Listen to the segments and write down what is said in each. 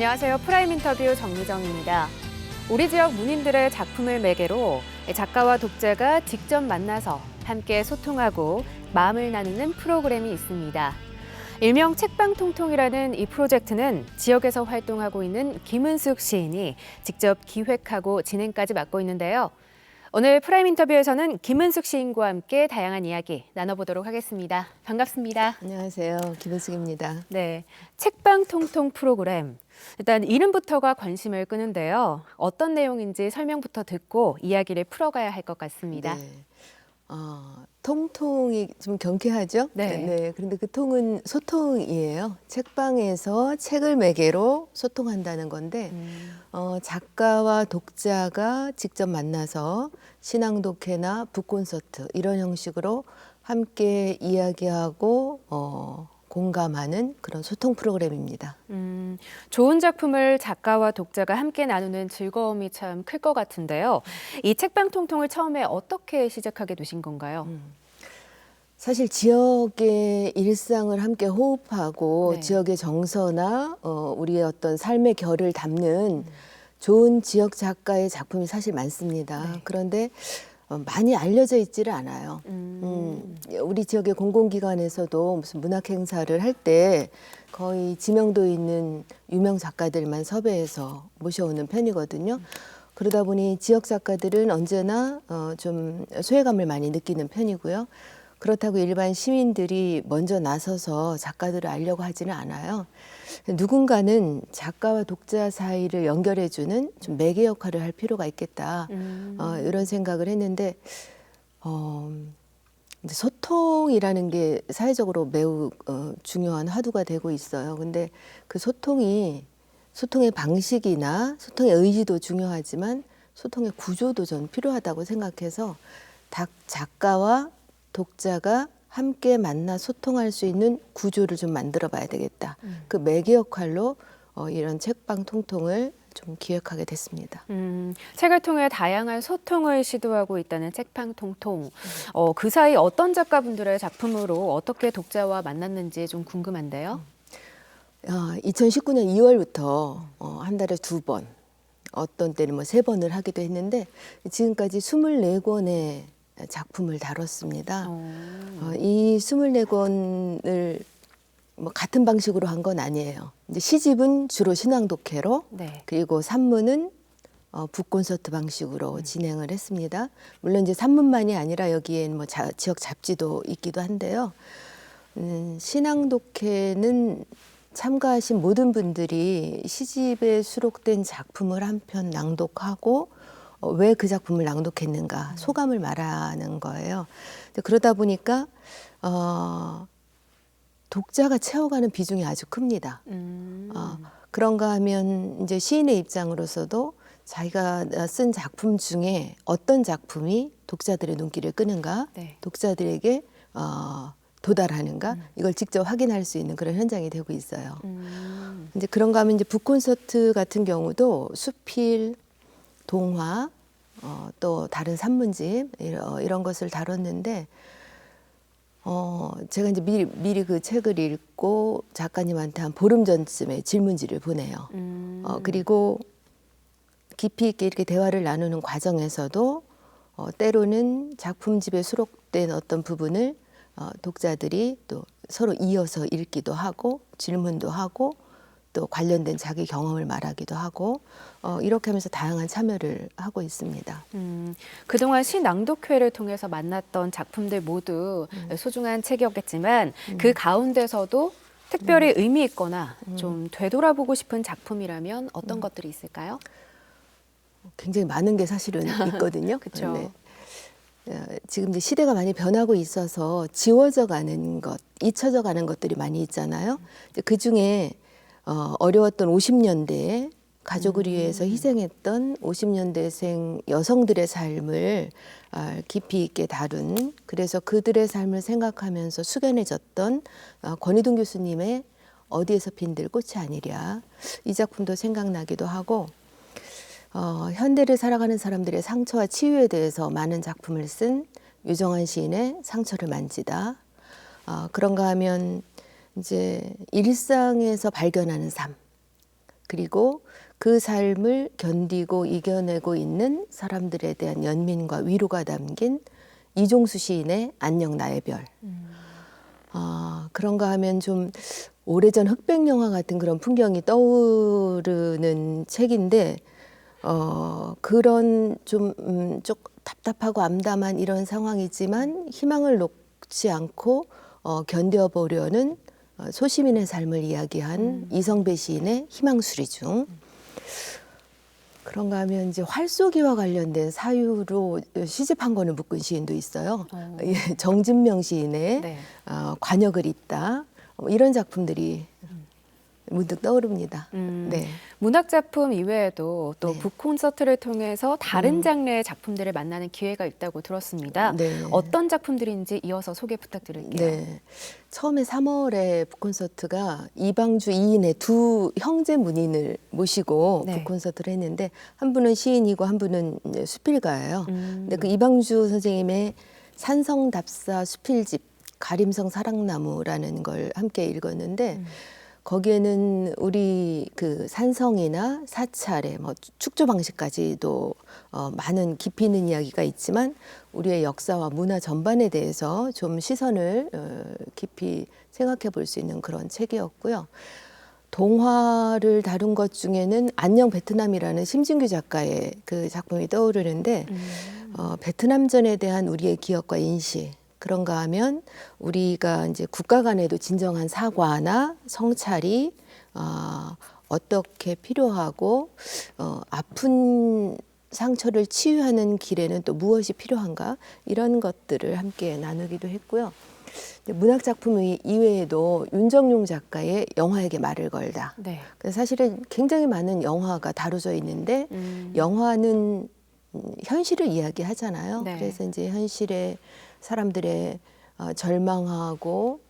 안녕하세요. 프라임 인터뷰 정미정입니다. 우리 지역 문인들의 작품을 매개로 작가와 독자가 직접 만나서 함께 소통하고 마음을 나누는 프로그램이 있습니다. 일명 책방통통이라는 이 프로젝트는 지역에서 활동하고 있는 김은숙 시인이 직접 기획하고 진행까지 맡고 있는데요. 오늘 프라임 인터뷰에서는 김은숙 시인과 함께 다양한 이야기 나눠보도록 하겠습니다. 반갑습니다. 안녕하세요. 김은숙입니다. 네, 책방통통 프로그램. 일단 이름부터가 관심을 끄는데요. 어떤 내용인지 설명부터 듣고 이야기를 풀어가야 할 것 같습니다. 네. 통통이 좀 경쾌하죠? 네. 그런데 그 통은 소통이에요. 책방에서 책을 매개로 소통한다는 건데, 작가와 독자가 직접 만나서 신앙독해나 북콘서트 이런 형식으로 함께 이야기하고 공감하는 그런 소통 프로그램입니다. 좋은 작품을 작가와 독자가 함께 나누는 즐거움이 참 클 것 같은데요. 이 책방통통을 처음에 어떻게 시작하게 되신 건가요? 사실 지역의 일상을 함께 호흡하고 네. 지역의 정서나 우리의 어떤 삶의 결을 담는 좋은 지역 작가의 작품이 사실 많습니다. 네. 그런데 많이 알려져 있지를 않아요. 우리 지역의 공공기관에서도 무슨 문학 행사를 할 때 거의 지명도 있는 유명 작가들만 섭외해서 모셔오는 편이거든요. 그러다 보니 지역 작가들은 언제나 좀 소외감을 많이 느끼는 편이고요. 그렇다고 일반 시민들이 먼저 나서서 작가들을 알려고 하지는 않아요. 누군가는 작가와 독자 사이를 연결해주는 좀 매개 역할을 할 필요가 있겠다. 이런 생각을 했는데 이제 소통이라는 게 사회적으로 매우 중요한 화두가 되고 있어요. 근데 그 소통의 방식이나 소통의 의지도 중요하지만 소통의 구조도 전 필요하다고 생각해서 작가와 독자가 함께 만나 소통할 수 있는 구조를 좀 만들어 봐야 되겠다. 그 매개 역할로 이런 책방 통통을 좀 기획하게 됐습니다. 책을 통해 다양한 소통을 시도하고 있다는 책방통통. 그 사이 어떤 작가분들의 작품으로 어떻게 독자와 만났는지 좀 궁금한데요. 2019년 2월부터 한 달에 2번, 어떤 때는 뭐 3번을 하기도 했는데 지금까지 24권의 작품을 다뤘습니다. 이 24권을 뭐 같은 방식으로 한 건 아니에요. 이제 시집은 주로 신앙독해로, 네. 그리고 산문은 북콘서트 방식으로 진행을 했습니다. 물론 이제 산문만이 아니라 여기엔 뭐 지역 잡지도 있기도 한데요. 신앙독해는 참가하신 모든 분들이 시집에 수록된 작품을 한 편 낭독하고 왜 그 작품을 낭독했는가 소감을 말하는 거예요. 그러다 보니까 독자가 채워가는 비중이 아주 큽니다. 그런가 하면 이제 시인의 입장으로서도 자기가 쓴 작품 중에 어떤 작품이 독자들의 눈길을 끄는가, 네. 독자들에게 도달하는가, 이걸 직접 확인할 수 있는 그런 현장이 되고 있어요. 이제 그런가 하면 이제 북콘서트 같은 경우도 수필, 동화, 또 다른 산문집 이런 것을 다뤘는데 제가 이제 미리 그 책을 읽고 작가님한테 한 보름 전쯤에 질문지를 보내요. 그리고 깊이 있게 이렇게 대화를 나누는 과정에서도 때로는 작품집에 수록된 어떤 부분을 독자들이 또 서로 이어서 읽기도 하고 질문도 하고 또 관련된 자기 경험을 말하기도 하고 이렇게 하면서 다양한 참여를 하고 있습니다. 그동안 시낭독회를 통해서 만났던 작품들 모두 소중한 책이었겠지만 그 가운데서도 특별히 의미 있거나 좀 되돌아보고 싶은 작품이라면 어떤 것들이 있을까요? 굉장히 많은 게 사실은 있거든요. 그쵸. 네. 지금 이제 시대가 많이 변하고 있어서 지워져 가는 것, 잊혀져 가는 것들이 많이 있잖아요. 그 중에 어려웠던 50년대에 가족을 위해서 희생했던 50년대생 여성들의 삶을 깊이 있게 다룬, 그래서 그들의 삶을 생각하면서 숙연해졌던 권희동 교수님의 어디에서 핀들 꽃이 아니랴, 이 작품도 생각나기도 하고 현대를 살아가는 사람들의 상처와 치유에 대해서 많은 작품을 쓴 유정한 시인의 상처를 만지다. 그런가 하면 이제 일상에서 발견하는 삶, 그리고 그 삶을 견디고 이겨내고 있는 사람들에 대한 연민과 위로가 담긴 이종수 시인의 안녕 나의 별. 그런가 하면 좀 오래전 흑백 영화 같은 그런 풍경이 떠오르는 책인데 그런 좀 답답하고 암담한 이런 상황이지만 희망을 놓지 않고 견뎌보려는 소시민의 삶을 이야기한 이성배 시인의 희망수리 중. 그런가 하면 이제 활쏘기와 관련된 사유로 시집한 권을 묶은 시인도 있어요. 예, 정진명 시인의 네. 관역을 잇다. 이런 작품들이 문득 떠오릅니다. 네. 문학 작품 이외에도 또 네. 북콘서트를 통해서 다른 장르의 작품들을 만나는 기회가 있다고 들었습니다. 네. 어떤 작품들인지 이어서 소개 부탁드릴게요. 네. 처음에 3월에 북콘서트가 이방주 이인의 두 형제 문인을 모시고 네. 북콘서트를 했는데 한 분은 시인이고 한 분은 이제 수필가예요. 근데 그 이방주 선생님의 산성답사 수필집 가림성 사랑나무라는 걸 함께 읽었는데 거기에는 우리 그 산성이나 사찰의 뭐 축조 방식까지도 많은 깊이 있는 이야기가 있지만 우리의 역사와 문화 전반에 대해서 좀 시선을 깊이 생각해 볼 수 있는 그런 책이었고요. 동화를 다룬 것 중에는 안녕 베트남이라는 심진규 작가의 그 작품이 떠오르는데 베트남전에 대한 우리의 기억과 인식 그런가 하면 우리가 이제 국가 간에도 진정한 사과나 성찰이 어떻게 필요하고 아픈 상처를 치유하는 길에는 또 무엇이 필요한가 이런 것들을 함께 나누기도 했고요. 문학 작품 이외에도 윤정용 작가의 영화에게 말을 걸다. 네. 사실은 굉장히 많은 영화가 다뤄져 있는데 영화는 현실을 이야기하잖아요. 네. 그래서 이제 현실의 사람들의 절망하고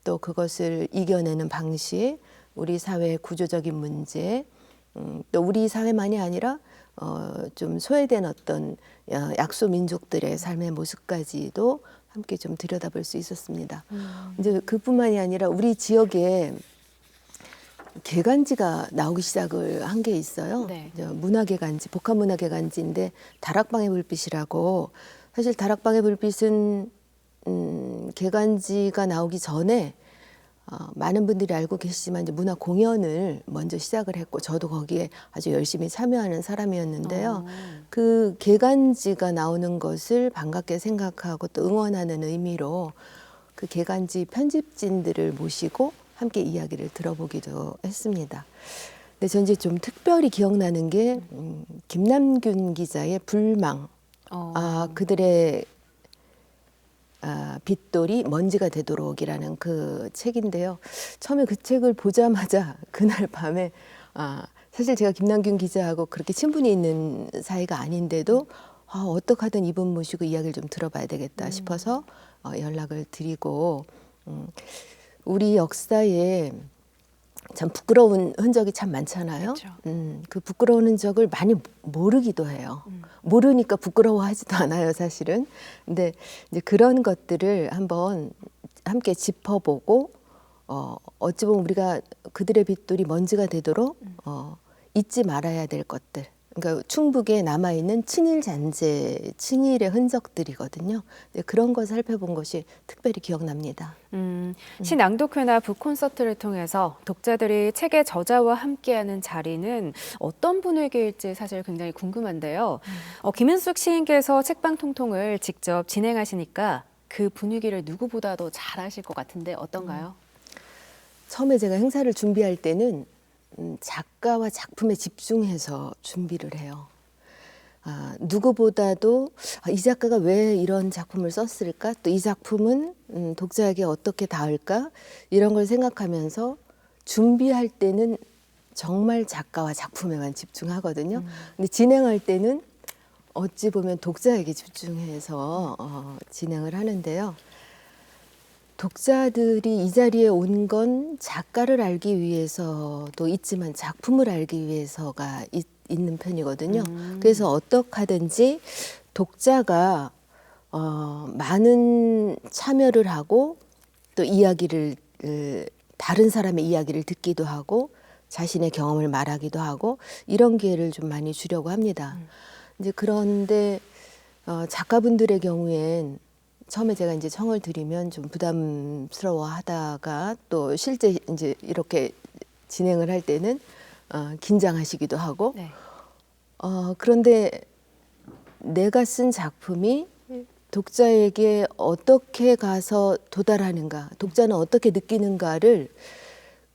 또 그것을 이겨내는 방식, 우리 사회의 구조적인 문제, 또 우리 사회만이 아니라 좀 소외된 어떤 약소 민족들의 삶의 모습까지도 함께 좀 들여다볼 수 있었습니다. 이제 그뿐만이 아니라 우리 지역에 개간지가 나오기 시작을 한 게 있어요. 네. 문화개간지, 복합문화개간지인데 다락방의 불빛이라고 사실 다락방의 불빛은 개간지가 나오기 전에 많은 분들이 알고 계시지만 이제 문화 공연을 먼저 시작을 했고 저도 거기에 아주 열심히 참여하는 사람이었는데요. 그 개간지가 나오는 것을 반갑게 생각하고 또 응원하는 의미로 그 개간지 편집진들을 모시고 함께 이야기를 들어보기도 했습니다. 근데 전 이제 좀 특별히 기억나는 게 김남균 기자의 불망. 그들의 빗돌이 먼지가 되도록이라는 그 책인데요. 처음에 그 책을 보자마자 그날 밤에 사실 제가 김남균 기자하고 그렇게 친분이 있는 사이가 아닌데도 어떻게 하든 이분 모시고 이야기를 좀 들어봐야 되겠다 싶어서 연락을 드리고 우리 역사에 참 부끄러운 흔적이 참 많잖아요. 그렇죠. 그 부끄러운 흔적을 많이 모르기도 해요. 모르니까 부끄러워하지도 않아요, 사실은. 근데 이제 그런 것들을 한번 함께 짚어보고 어찌 보면 우리가 그들의 빗돌이 먼지가 되도록 잊지 말아야 될 것들. 그러니까 충북에 남아있는 친일 잔재, 친일의 흔적들이거든요. 그런 걸 살펴본 것이 특별히 기억납니다. 시낭독회나 북콘서트를 통해서 독자들이 책의 저자와 함께하는 자리는 어떤 분위기일지 사실 굉장히 궁금한데요. 김은숙 시인께서 책방통통을 직접 진행하시니까 그 분위기를 누구보다도 잘 아실 것 같은데 어떤가요? 처음에 제가 행사를 준비할 때는 작가와 작품에 집중해서 준비를 해요. 누구보다도 이 작가가 왜 이런 작품을 썼을까? 또 이 작품은 독자에게 어떻게 닿을까? 이런 걸 생각하면서 준비할 때는 정말 작가와 작품에만 집중하거든요. 근데 진행할 때는 어찌 보면 독자에게 집중해서 진행을 하는데요. 독자들이 이 자리에 온 건 작가를 알기 위해서도 있지만 작품을 알기 위해서가 있는 편이거든요. 그래서 어떻게 하든지 독자가 많은 참여를 하고 또 이야기를 다른 사람의 이야기를 듣기도 하고 자신의 경험을 말하기도 하고 이런 기회를 좀 많이 주려고 합니다. 이제 그런데 작가분들의 경우엔 처음에 제가 이제 청을 드리면 좀 부담스러워 하다가 또 실제 이제 이렇게 진행을 할 때는 긴장하시기도 하고 네. 그런데 내가 쓴 작품이 독자에게 어떻게 가서 도달하는가, 독자는 어떻게 느끼는가를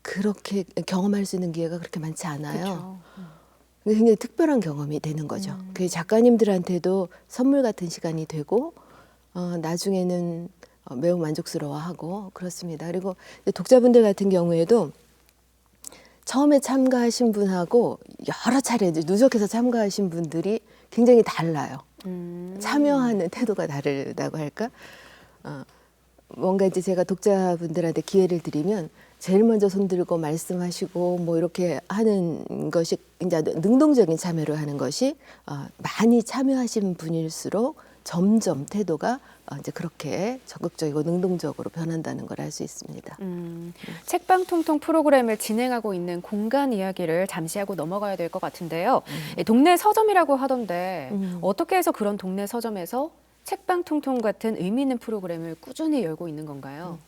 그렇게 경험할 수 있는 기회가 그렇게 많지 않아요. 그렇죠. 굉장히 특별한 경험이 되는 거죠. 그 작가님들한테도 선물 같은 시간이 되고 나중에는 매우 만족스러워하고 그렇습니다. 그리고 독자분들 같은 경우에도 처음에 참가하신 분하고 여러 차례 이제 누적해서 참가하신 분들이 굉장히 달라요. 참여하는 태도가 다르다고 할까? 뭔가 이제 제가 독자분들한테 기회를 드리면 제일 먼저 손들고 말씀하시고 뭐 이렇게 하는 것이 이제 능동적인 참여를 하는 것이 많이 참여하신 분일수록 점점 태도가 이제 그렇게 적극적이고 능동적으로 변한다는 걸 알 수 있습니다. 책방통통 프로그램을 진행하고 있는 공간 이야기를 잠시 하고 넘어가야 될 것 같은데요. 동네 서점이라고 하던데 어떻게 해서 그런 동네 서점에서 책방통통 같은 의미 있는 프로그램을 꾸준히 열고 있는 건가요?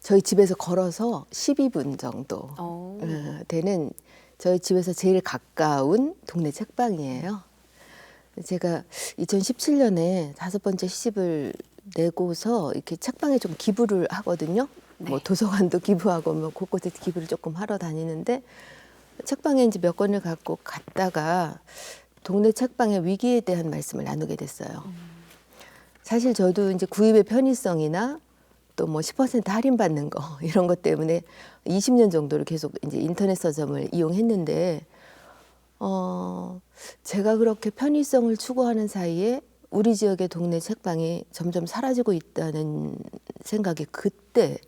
저희 집에서 걸어서 12분 정도 되는 저희 집에서 제일 가까운 동네 책방이에요. 제가 2017년에 5번째 시집을 내고서 이렇게 책방에 좀 기부를 하거든요. 네. 뭐 도서관도 기부하고 뭐 곳곳에 기부를 조금 하러 다니는데 책방에 이제 몇 권을 갖고 갔다가 동네 책방의 위기에 대한 말씀을 나누게 됐어요. 사실 저도 이제 구입의 편의성이나 또 뭐 10% 할인받는 거 이런 것 때문에 20년 정도를 계속 이제 인터넷 서점을 이용했는데 제가 그렇게 편의성을 추구하는 사이에 우리 지역의 동네 책방이 점점 사라지고 있다는 생각이 그때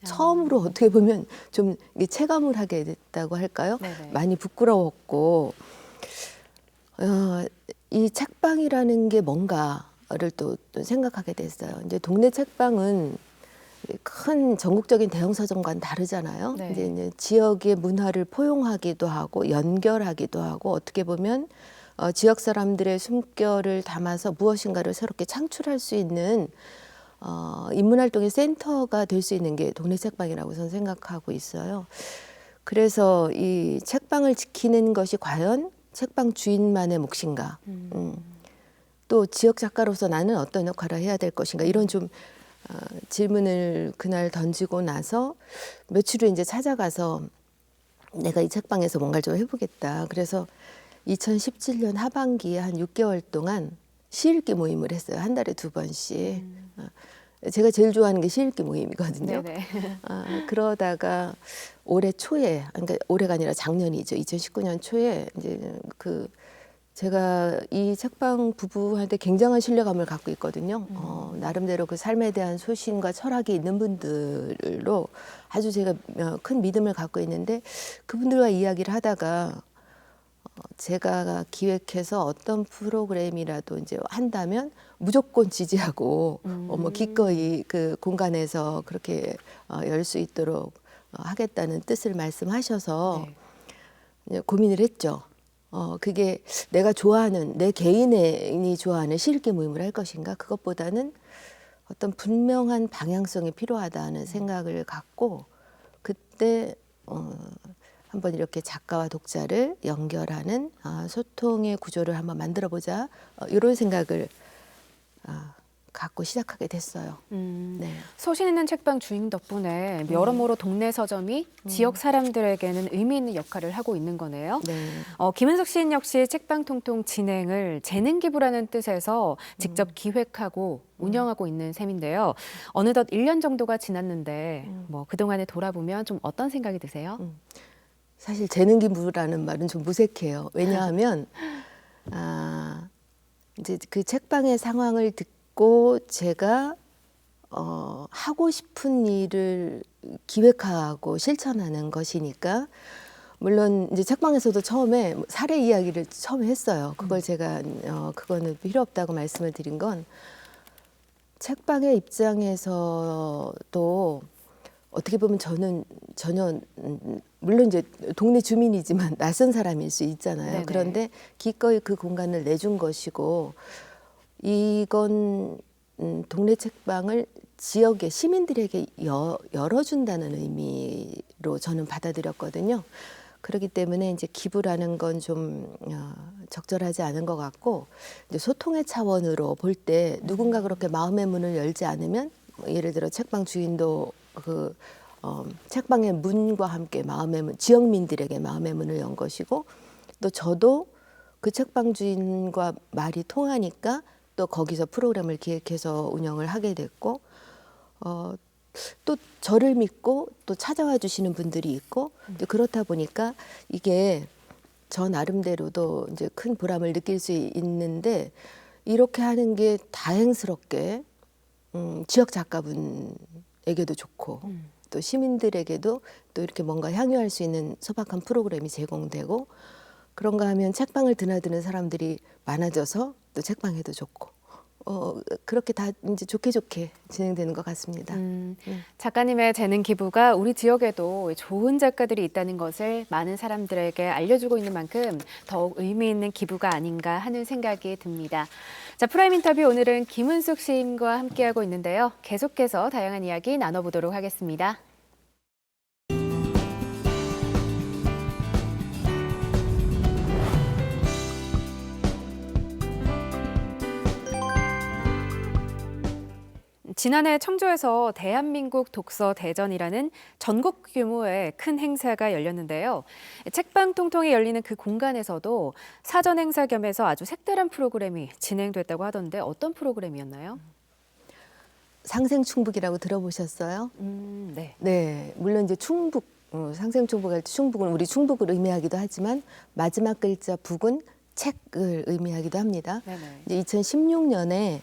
처음으로 어떻게 보면 좀 체감을 하게 됐다고 할까요? 네네. 많이 부끄러웠고 이 책방이라는 게 뭔가를 또 생각하게 됐어요. 이제 동네 책방은 큰 전국적인 대형 서점과는 다르잖아요. 네. 이제 지역의 문화를 포용하기도 하고 연결하기도 하고 어떻게 보면 지역 사람들의 숨결을 담아서 무엇인가를 새롭게 창출할 수 있는 인문활동의 센터가 될 수 있는 게 동네 책방이라고 저는 생각하고 있어요. 그래서 이 책방을 지키는 것이 과연 책방 주인만의 몫인가? 또 지역 작가로서 나는 어떤 역할을 해야 될 것인가? 이런 좀 질문을 그날 던지고 나서 며칠 후 이제 찾아가서 내가 이 책방에서 뭔가를 좀 해보겠다. 그래서 2017년 하반기에 한 6개월 동안 시읽기 모임을 했어요. 한 달에 2번씩. 제가 제일 좋아하는 게 시읽기 모임이거든요. 네네. 그러다가 올해 초에, 그러니까 올해가 아니라 작년이죠. 2019년 초에 이제 제가 이 책방 부부한테 굉장한 신뢰감을 갖고 있거든요. 나름대로 그 삶에 대한 소신과 철학이 있는 분들로 아주 제가 큰 믿음을 갖고 있는데 그분들과 이야기를 하다가 제가 기획해서 어떤 프로그램이라도 이제 한다면 무조건 지지하고 뭐 기꺼이 그 공간에서 그렇게 열 수 있도록 하겠다는 뜻을 말씀하셔서 네. 고민을 했죠. 그게 내가 좋아하는 내 개인이 좋아하는 시읽기 모임을 할 것인가 그것보다는 어떤 분명한 방향성이 필요하다는 생각을 갖고 그때 한번 이렇게 작가와 독자를 연결하는 소통의 구조를 한번 만들어 보자 이런 생각을 갖고 시작하게 됐어요. 네. 소신 있는 책방 주인 덕분에 여러모로 동네 서점이 지역 사람들에게는 의미 있는 역할을 하고 있는 거네요. 네. 김은숙 시인 역시 책방통통 진행을 재능 기부라는 뜻에서 직접 기획하고 운영하고 있는 셈인데요. 어느덧 1년 정도가 지났는데 뭐 그동안에 돌아보면 좀 어떤 생각이 드세요? 사실 재능 기부라는 말은 좀 무색해요. 왜냐하면 이제 그 책방의 상황을 듣고 제가 하고 싶은 일을 기획하고 실천하는 것이니까 물론 이제 책방에서도 처음에 사례 이야기를 처음에 했어요. 그걸 제가 그거는 필요 없다고 말씀을 드린 건 책방의 입장에서도 어떻게 보면 저는 전혀 물론 이제 동네 주민이지만 낯선 사람일 수 있잖아요. 네네. 그런데 기꺼이 그 공간을 내준 것이고 이건 동네 책방을 지역의 시민들에게 열어준다는 의미로 저는 받아들였거든요. 그렇기 때문에 이제 기부라는 건 좀 적절하지 않은 것 같고 이제 소통의 차원으로 볼 때 누군가 그렇게 마음의 문을 열지 않으면 예를 들어 책방 주인도 그 책방의 문과 함께 마음의 문, 지역민들에게 마음의 문을 연 것이고 또 저도 그 책방 주인과 말이 통하니까 또 거기서 프로그램을 기획해서 운영을 하게 됐고 또 저를 믿고 또 찾아와 주시는 분들이 있고 이제 그렇다 보니까 이게 저 나름대로도 이제 큰 보람을 느낄 수 있는데 이렇게 하는 게 다행스럽게 지역 작가분에게도 좋고 또 시민들에게도 또 이렇게 뭔가 향유할 수 있는 소박한 프로그램이 제공되고 그런가 하면 책방을 드나드는 사람들이 많아져서 또 책방에도 좋고 그렇게 다 이제 좋게 진행되는 것 같습니다. 작가님의 재능 기부가 우리 지역에도 좋은 작가들이 있다는 것을 많은 사람들에게 알려주고 있는 만큼 더욱 의미 있는 기부가 아닌가 하는 생각이 듭니다. 자, 프라임 인터뷰 오늘은 김은숙 시인과 함께하고 있는데요. 계속해서 다양한 이야기 나눠보도록 하겠습니다. 지난해 청주에서 대한민국 독서 대전이라는 전국 규모의 큰 행사가 열렸는데요. 책방 통통이 열리는 그 공간에서도 사전 행사 겸해서 아주 색다른 프로그램이 진행됐다고 하던데 어떤 프로그램이었나요? 상생충북이라고 들어보셨어요? 네. 네, 물론 이제 충북 상생충북 할 때 충북은 우리 충북을 의미하기도 하지만 마지막 글자 북은 책을 의미하기도 합니다. 네네. 이제 2016년에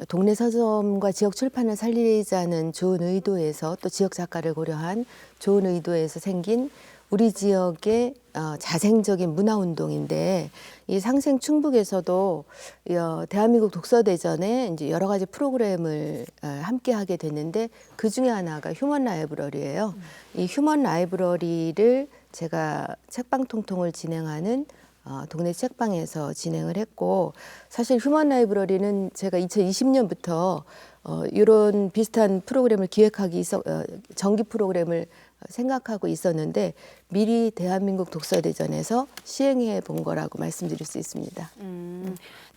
동네 서점과 지역 출판을 살리자는 좋은 의도에서 또 지역 작가를 고려한 좋은 의도에서 생긴 우리 지역의 자생적인 문화운동인데 이 상생충북에서도 대한민국 독서대전에 이제 여러 가지 프로그램을 함께 하게 됐는데 그 중에 하나가 휴먼 라이브러리예요. 이 휴먼 라이브러리를 제가 책방 통통을 진행하는 동네 책방에서 진행을 했고 사실 휴먼 라이브러리는 제가 2020년부터 이런 비슷한 프로그램을 기획하기 정기 프로그램을 생각하고 있었는데 미리 대한민국 독서대전에서 시행해 본 거라고 말씀드릴 수 있습니다.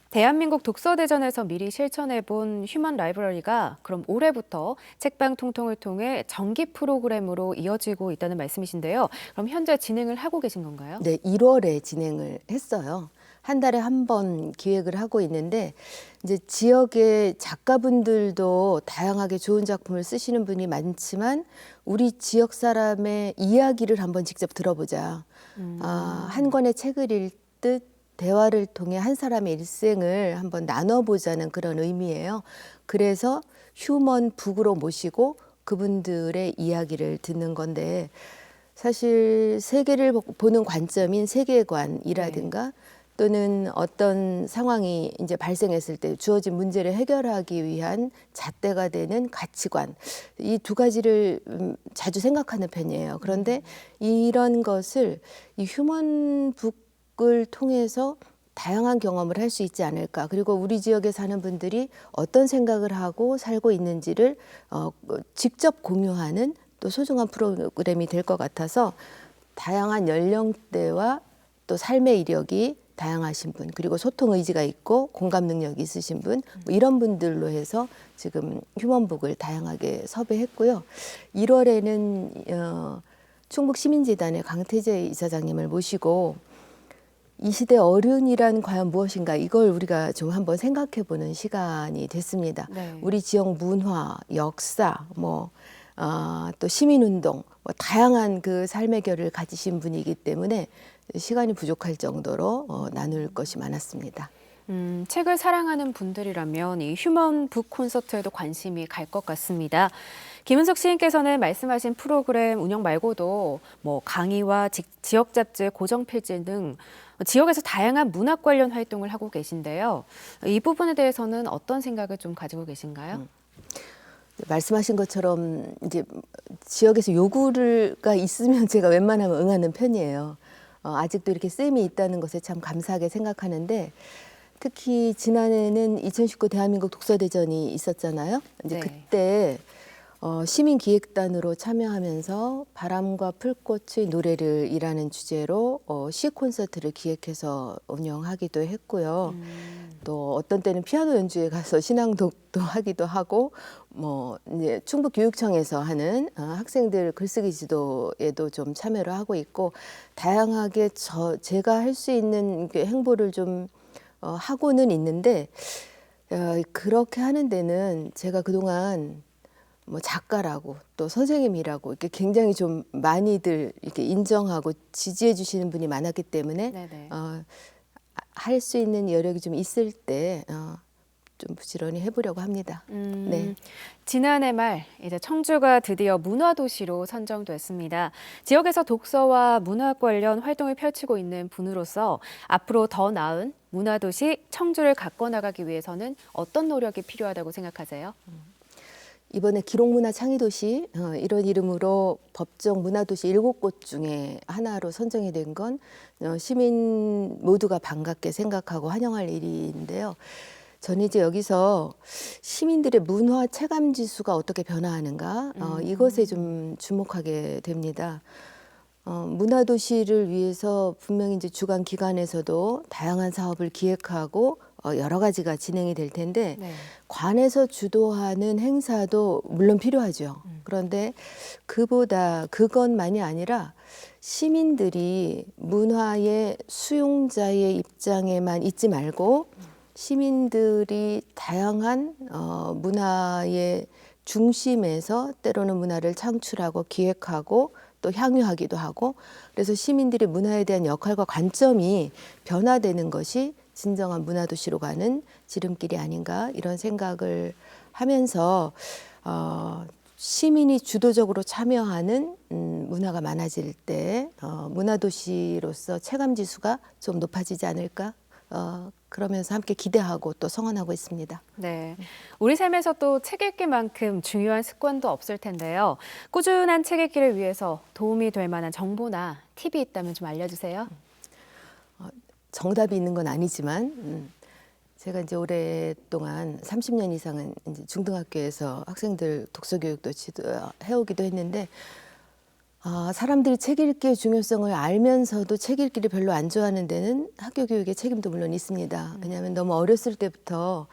대한민국 독서대전에서 미리 실천해본 휴먼 라이브러리가 그럼 올해부터 책방 통통을 통해 정기 프로그램으로 이어지고 있다는 말씀이신데요. 그럼 현재 진행을 하고 계신 건가요? 네, 1월에 진행을 했어요. 한 달에 한 번 기획을 하고 있는데 이제 지역의 작가분들도 다양하게 좋은 작품을 쓰시는 분이 많지만 우리 지역 사람의 이야기를 한번 직접 들어보자. 한 권의 책을 읽듯 대화를 통해 한 사람의 일생을 한번 나눠보자는 그런 의미예요. 그래서 휴먼 북으로 모시고 그분들의 이야기를 듣는 건데 사실 세계를 보는 관점인 세계관이라든가 또는 어떤 상황이 이제 발생했을 때 주어진 문제를 해결하기 위한 잣대가 되는 가치관 이 두 가지를 자주 생각하는 편이에요. 그런데 이런 것을 이 휴먼 북을 통해서 다양한 경험을 할 수 있지 않을까. 그리고 우리 지역에 사는 분들이 어떤 생각을 하고 살고 있는지를 직접 공유하는 또 소중한 프로그램이 될 것 같아서 다양한 연령대와 또 삶의 이력이 다양하신 분 그리고 소통 의지가 있고 공감 능력이 있으신 분 뭐 이런 분들로 해서 지금 휴먼북을 다양하게 섭외했고요. 1월에는 충북시민재단의 강태재 이사장님을 모시고 이 시대 어른이란 과연 무엇인가 이걸 우리가 좀 한번 생각해 보는 시간이 됐습니다. 네. 우리 지역 문화, 역사, 또 시민운동, 다양한 그 삶의 결을 가지신 분이기 때문에 시간이 부족할 정도로 나눌 것이 많았습니다. 책을 사랑하는 분들이라면 이 휴먼 북 콘서트에도 관심이 갈 것 같습니다. 김은숙 시인께서는 말씀하신 프로그램 운영 말고도 뭐 강의와 지역 잡지, 고정 필지 등 지역에서 다양한 문학 관련 활동을 하고 계신데요. 이 부분에 대해서는 어떤 생각을 좀 가지고 계신가요? 말씀하신 것처럼 이제 지역에서 요구가 있으면 제가 웬만하면 응하는 편이에요. 아직도 이렇게 쓰임이 있다는 것에 참 감사하게 생각하는데 특히 지난해는 2019 대한민국 독서대전이 있었잖아요. 이제 네. 그때 시민기획단으로 참여하면서 바람과 풀꽃의 노래를 이라는 주제로 시 콘서트를 기획해서 운영하기도 했고요. 또 어떤 때는 피아노 연주회 가서 신앙독도 하기도 하고 뭐 이제 충북교육청에서 하는 학생들 글쓰기 지도에도 좀 참여를 하고 있고 다양하게 제가 할 수 있는 행보를 좀 하고는 있는데 그렇게 하는 데는 제가 그동안 뭐 작가라고 또 선생님이라고 이렇게 굉장히 좀 많이들 이렇게 인정하고 지지해 주시는 분이 많았기 때문에 네네. 할 수 있는 여력이 좀 있을 때 좀 부지런히 해보려고 합니다. 네. 지난해 말 이제 청주가 드디어 문화도시로 선정됐습니다. 지역에서 독서와 문화 관련 활동을 펼치고 있는 분으로서 앞으로 더 나은 문화도시 청주를 가꿔 나가기 위해서는 어떤 노력이 필요하다고 생각하세요? 이번에 기록문화 창의도시 이런 이름으로 법정 문화도시 7곳 중에 하나로 선정이 된 건 시민 모두가 반갑게 생각하고 환영할 일인데요. 저는 이제 여기서 시민들의 문화 체감 지수가 어떻게 변화하는가 이것에 좀 주목하게 됩니다. 문화도시를 위해서 분명히 이제 주관 기관에서도 다양한 사업을 기획하고 여러 가지가 진행이 될 텐데 네. 관에서 주도하는 행사도 물론 필요하죠. 그런데 그것만이 아니라 시민들이 문화의 수용자의 입장에만 있지 말고 시민들이 다양한 문화의 중심에서 때로는 문화를 창출하고 기획하고 또 향유하기도 하고 그래서 시민들의 문화에 대한 역할과 관점이 변화되는 것이 진정한 문화도시로 가는 지름길이 아닌가 이런 생각을 하면서 시민이 주도적으로 참여하는 문화가 많아질 때 문화도시로서 체감지수가 좀 높아지지 않을까 그러면서 함께 기대하고 또 성원하고 있습니다. 네. 우리 삶에서 또 책 읽기만큼 중요한 습관도 없을 텐데요. 꾸준한 책 읽기를 위해서 도움이 될 만한 정보나 팁이 있다면 좀 알려주세요. 정답이 있는 건 아니지만 제가 이제 오랫동안 30년 이상은 이제 중등학교에서 학생들 독서 교육도 해오기도 했는데 사람들이 책 읽기의 중요성을 알면서도 책 읽기를 별로 안 좋아하는 데는 학교 교육의 책임도 물론 있습니다. 왜냐하면 너무 어렸을 때부터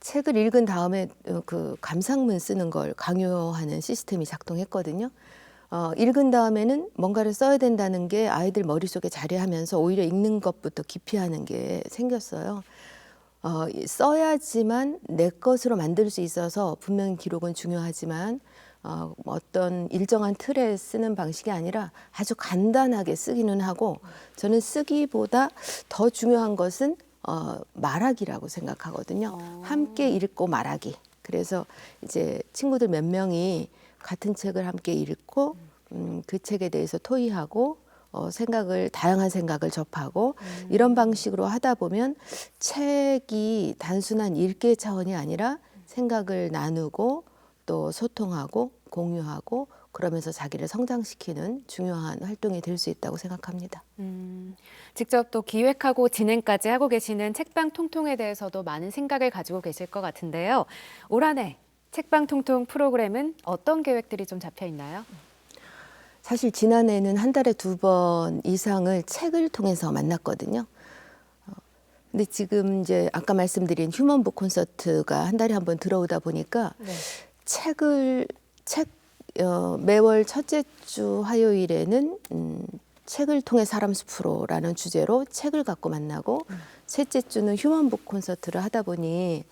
책을 읽은 다음에 그 감상문 쓰는 걸 강요하는 시스템이 작동했거든요. 읽은 다음에는 뭔가를 써야 된다는 게 아이들 머릿속에 자리하면서 오히려 읽는 것부터 기피하는 게 생겼어요. 써야지만 내 것으로 만들 수 있어서 분명히 기록은 중요하지만 어떤 일정한 틀에 쓰는 방식이 아니라 아주 간단하게 쓰기는 하고 저는 쓰기보다 더 중요한 것은 말하기라고 생각하거든요. 함께 읽고 말하기. 그래서 이제 친구들 몇 명이 같은 책을 함께 읽고 그 책에 대해서 토의하고 다양한 생각을 접하고 이런 방식으로 하다 보면 책이 단순한 읽기의 차원이 아니라 생각을 나누고 또 소통하고 공유하고 그러면서 자기를 성장시키는 중요한 활동이 될 수 있다고 생각합니다. 직접 또 기획하고 진행까지 하고 계시는 책방 통통에 대해서도 많은 생각을 가지고 계실 것 같은데요. 올 한 해 책방 통통 프로그램은 어떤 계획들이 좀 잡혀 있나요? 사실 지난해는 한 달에 2번 이상을 책을 통해서 만났거든요. 근데 지금 이제 아까 말씀드린 휴먼북 콘서트가 한 달에 한 번 들어오다 보니까 네. 매월 첫째 주 화요일에는 책을 통해 사람 숲으로라는 주제로 책을 갖고 만나고 셋째 주는 휴먼북 콘서트를 하다 보니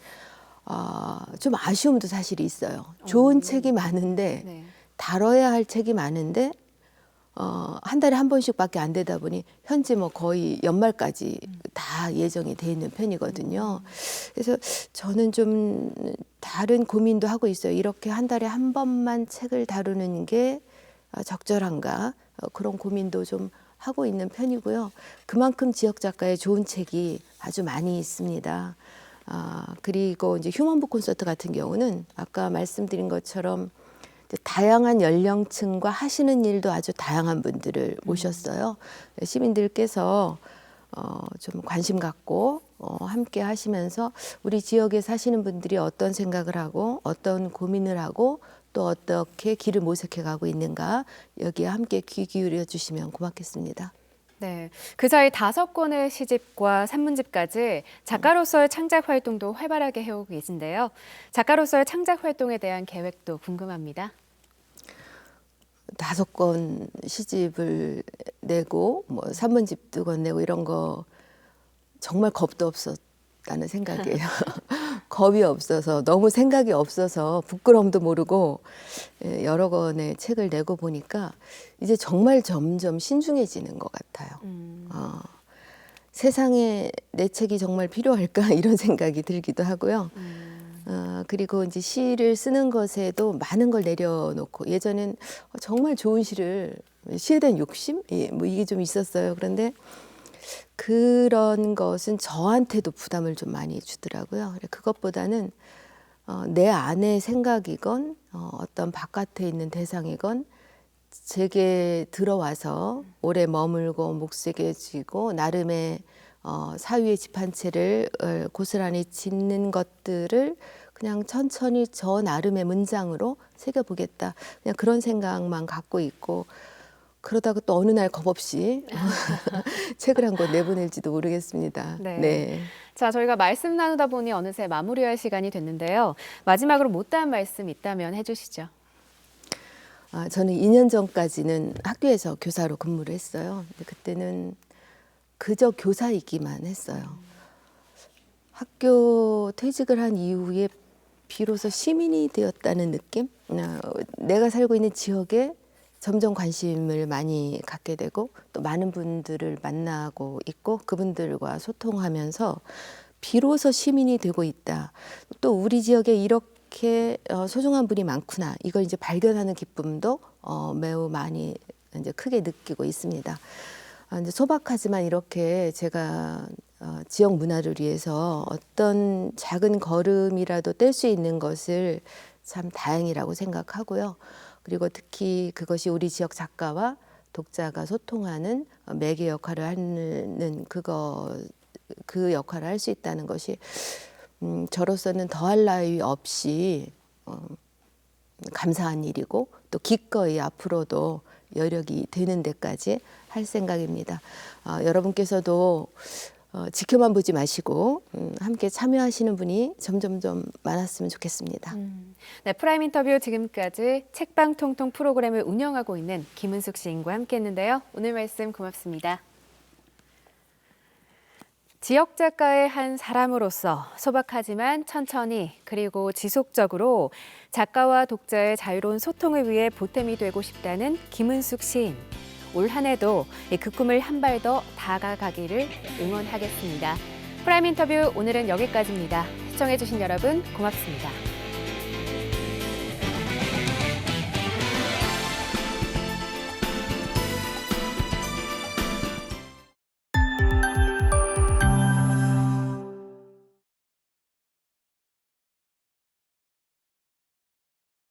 좀 아쉬움도 사실 있어요. 좋은 책이 많은데 네. 다뤄야 할 책이 많은데 한 달에 한 번씩밖에 안 되다 보니 현재 뭐 거의 연말까지 다 예정이 돼 있는 편이거든요. 그래서 저는 좀 다른 고민도 하고 있어요. 이렇게 한 달에 한 번만 책을 다루는 게 적절한가 그런 고민도 좀 하고 있는 편이고요. 그만큼 지역 작가의 좋은 책이 아주 많이 있습니다. 그리고 이제 휴먼북 콘서트 같은 경우는 아까 말씀드린 것처럼 이제 다양한 연령층과 하시는 일도 아주 다양한 분들을 모셨어요. 시민들께서 좀 관심 갖고 함께 하시면서 우리 지역에 사시는 분들이 어떤 생각을 하고 어떤 고민을 하고 또 어떻게 길을 모색해 가고 있는가 여기에 함께 귀 기울여 주시면 고맙겠습니다. 네, 그 사이 5권의 시집과 산문집까지 작가로서의 창작 활동도 활발하게 해오고 계신데요. 작가로서의 창작 활동에 대한 계획도 궁금합니다. 5권 시집을 내고 뭐 산문집 2권 내고 이런 거 정말 겁도 없었다는 생각이에요. 겁이 없어서 너무 생각이 없어서 부끄러움도 모르고 여러 권의 책을 내고 보니까 이제 정말 점점 신중해지는 것 같아요. 세상에 내 책이 정말 필요할까 이런 생각이 들기도 하고요. 그리고 이제 시를 쓰는 것에도 많은 걸 내려놓고 예전엔 정말 좋은 시에 대한 욕심? 뭐 이게 좀 있었어요. 그런데 그런 것은 저한테도 부담을 좀 많이 주더라고요. 그것보다는 내 안의 생각이건 어떤 바깥에 있는 대상이건 제게 들어와서 오래 머물고 목색해지고 나름의 사유의 집 한 채를 고스란히 짓는 것들을 그냥 천천히 저 나름의 문장으로 새겨보겠다. 그냥 그런 생각만 갖고 있고 그러다가 또 어느 날 겁없이 책을 한 권 내보낼지도 모르겠습니다. 네. 네. 자, 저희가 말씀 나누다 보니 어느새 마무리할 시간이 됐는데요. 마지막으로 못다한 말씀 있다면 해주시죠. 저는 2년 전까지는 학교에서 교사로 근무를 했어요. 근데 그때는 그저 교사이기만 했어요. 학교 퇴직을 한 이후에 비로소 시민이 되었다는 느낌? 내가 살고 있는 지역에 점점 관심을 많이 갖게 되고 또 많은 분들을 만나고 있고 그분들과 소통하면서 비로소 시민이 되고 있다. 또 우리 지역에 이렇게 소중한 분이 많구나. 이걸 이제 발견하는 기쁨도 매우 많이 이제 크게 느끼고 있습니다. 이제 소박하지만 이렇게 제가 지역 문화를 위해서 어떤 작은 걸음이라도 뗄 수 있는 것을 참 다행이라고 생각하고요. 그리고 특히 그것이 우리 지역 작가와 독자가 소통하는 매개 역할을 하는 그 역할을 할 수 있다는 것이 저로서는 더할 나위 없이 감사한 일이고 또 기꺼이 앞으로도 여력이 되는 데까지 할 생각입니다. 여러분께서도 지켜만 보지 마시고 함께 참여하시는 분이 점점점 많았으면 좋겠습니다. 네, 프라임 인터뷰 지금까지 책방 통통 프로그램을 운영하고 있는 김은숙 시인과 함께했는데요. 오늘 말씀 고맙습니다. 지역 작가의 한 사람으로서 소박하지만 천천히 그리고 지속적으로 작가와 독자의 자유로운 소통을 위해 보탬이 되고 싶다는 김은숙 시인. 올 한 해도 그 꿈을 한 발 더 다가가기를 응원하겠습니다. 프라임 인터뷰 오늘은 여기까지입니다. 시청해주신 여러분 고맙습니다.